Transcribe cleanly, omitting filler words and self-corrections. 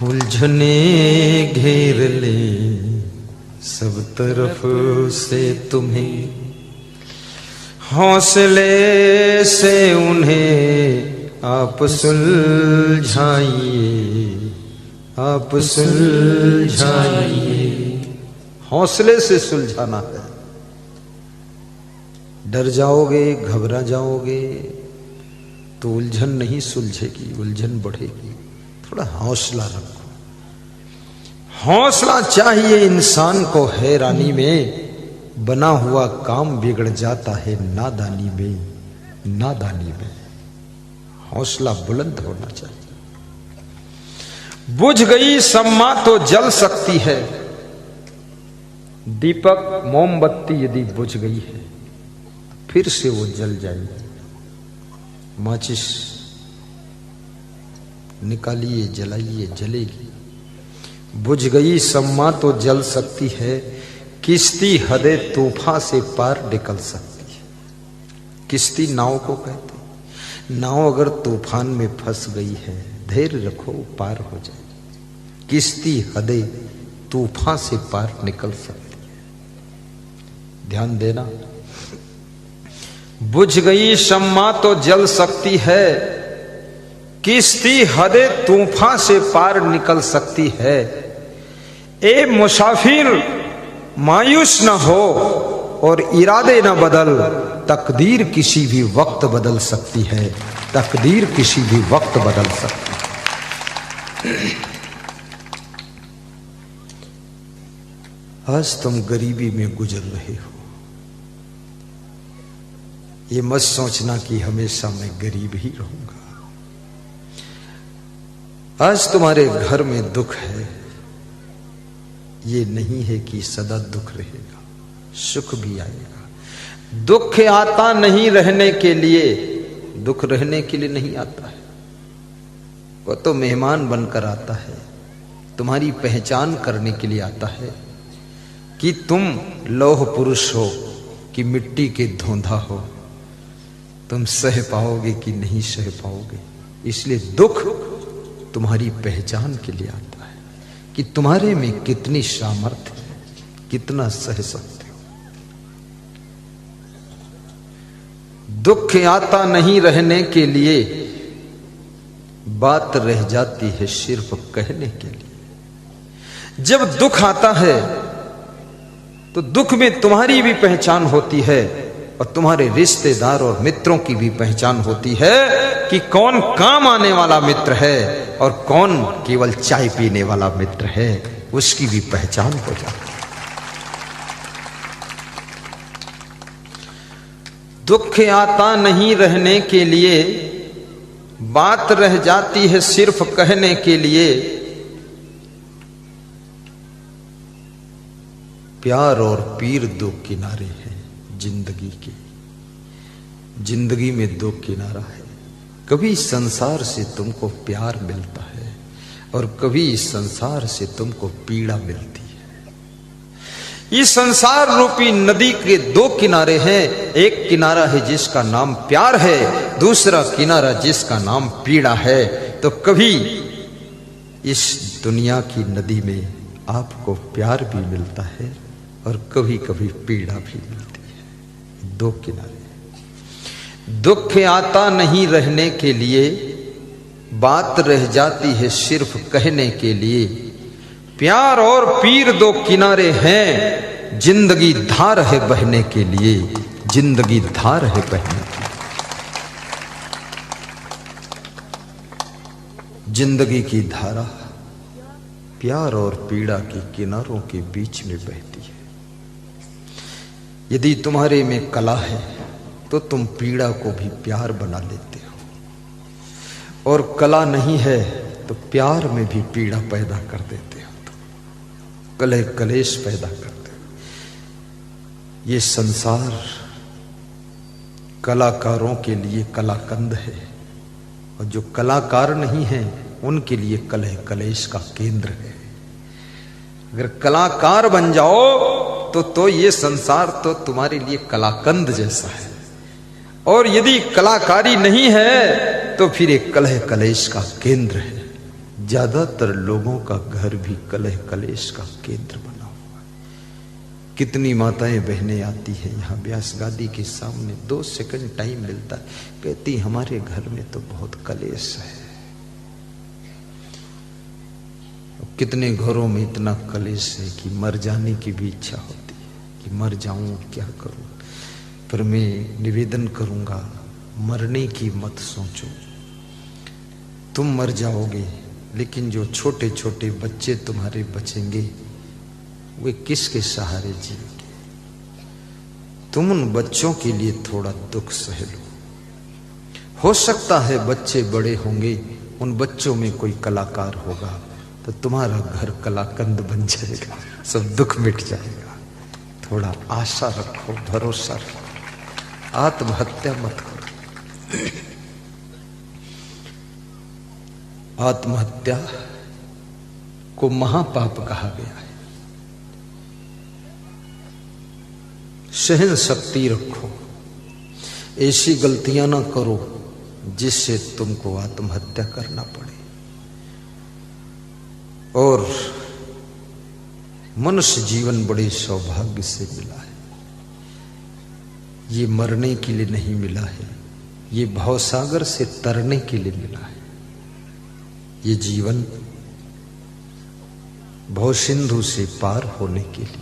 उलझने घेर ले सब तरफ से तुम्हें, हौसले से उन्हें आप सुलझाइए, आप सुलझाइए। हौसले से सुलझाना है। डर जाओगे, घबरा जाओगे तो उलझन नहीं सुलझेगी, उलझन बढ़ेगी। थोड़ा हौसला रखो। हौसला चाहिए इंसान को। हैरानी में बना हुआ काम बिगड़ जाता है नादानी में, नादानी में। हौसला बुलंद होना चाहिए। बुझ गई शम्मा तो जल सकती है, दीपक मोमबत्ती यदि बुझ गई है फिर से वो जल जाएगी। माचिस निकालिए, जलाइए, जलेगी। बुझ गई शम्मा तो जल सकती है, किश्ती हदे तूफान से पार निकल सकती है। किश्ती नाव को कहते हैं। नाव अगर तूफान में फंस गई है, धैर्य रखो, पार हो जाएगी। किश्ती हदे तूफान से पार निकल सकती है। ध्यान देना। बुझ गई शम्मा तो जल सकती है, किश्ती हदे तूफान से पार निकल सकती है। ए मुसाफिर मायूस न हो और इरादे न बदल, तकदीर किसी भी वक्त बदल सकती है, तकदीर किसी भी वक्त बदल सकती है। आज तुम गरीबी में गुजर रहे हो, ये मत सोचना कि हमेशा मैं गरीब ही रहूंगा। आज तुम्हारे घर में दुख है, ये नहीं है कि सदा दुख रहेगा, सुख भी आएगा। दुख आता नहीं रहने के लिए, दुख रहने के लिए नहीं आता है। वो तो मेहमान बनकर आता है, तुम्हारी पहचान करने के लिए आता है कि तुम लौह पुरुष हो कि मिट्टी के धोंधा हो, तुम सह पाओगे कि नहीं सह पाओगे। इसलिए दुख तुम्हारी पहचान के लिए आता है कि तुम्हारे में कितनी सामर्थ्य है, कितना सह सकते हो। दुख आता नहीं रहने के लिए, बात रह जाती है सिर्फ कहने के लिए। जब दुख आता है तो दुख में तुम्हारी भी पहचान होती है और तुम्हारे रिश्तेदार और मित्रों की भी पहचान होती है कि कौन काम आने वाला मित्र है और कौन केवल चाय पीने वाला मित्र है, उसकी भी पहचान हो जाती है। दुख आता नहीं रहने के लिए, बात रह जाती है सिर्फ कहने के लिए। प्यार और पीर दो किनारे हैं जिंदगी के। जिंदगी में दो किनारा है। कभी संसार से तुमको प्यार मिलता है और कभी इस संसार से तुमको पीड़ा मिलती है। इस संसार रूपी नदी के दो किनारे हैं। एक किनारा है जिसका नाम प्यार है, दूसरा किनारा जिसका नाम पीड़ा है। तो कभी इस दुनिया की नदी में आपको प्यार भी मिलता है और कभी कभी पीड़ा भी मिलती है। दो किनारे। दुख आता नहीं रहने के लिए, बात रह जाती है सिर्फ कहने के लिए। प्यार और पीर दो किनारे हैं, जिंदगी धार है बहने के लिए, जिंदगी धार है बहने के लिए। जिंदगी की धारा प्यार और पीड़ा के किनारों के बीच में बहती है। यदि तुम्हारे में कला है तो तुम पीड़ा को भी प्यार बना लेते हो, और कला नहीं है तो प्यार में भी पीड़ा पैदा कर देते हो, तो कलह कलेश पैदा करते हो। ये संसार कलाकारों के लिए कलाकंद है, और जो कलाकार नहीं है उनके लिए कलह कलेश का केंद्र है। अगर कलाकार बन जाओ तो ये संसार तो तुम्हारे लिए कलाकंद जैसा है, और यदि कलाकारी नहीं है तो फिर एक कलह कलेश का केंद्र है। ज्यादातर लोगों का घर भी कलह कलेश का केंद्र बना हुआ है। कितनी माताएं बहनें आती हैं यहाँ व्यास गादी के सामने, 2 सेकंड टाइम मिलता है, कहती हमारे घर में तो बहुत कलेश है। कितने घरों में इतना कलेश है कि मर जाने की भी इच्छा होती है कि मर जाऊं, क्या करूं। पर मैं निवेदन करूंगा, मरने की मत सोचो। तुम मर जाओगे, लेकिन जो छोटे छोटे बच्चे तुम्हारे बचेंगे वे किसके सहारे जिएंगे। तुम उन बच्चों के लिए थोड़ा दुख सह लो। हो सकता है बच्चे बड़े होंगे, उन बच्चों में कोई कलाकार होगा, तो तुम्हारा घर कलाकंद बन जाएगा, सब दुख मिट जाएगा। थोड़ा आशा रखो, भरोसा रखो, आत्महत्या मत करो। आत्महत्या को महापाप कहा गया है। सहन शक्ति रखो, ऐसी गलतियां ना करो जिससे तुमको आत्महत्या करना पड़े। और मनुष्य जीवन बड़े सौभाग्य से मिला है। ये मरने के लिए नहीं मिला है, ये भवसागर से तरने के लिए मिला है। ये जीवन भवसिंधु से पार होने के लिए।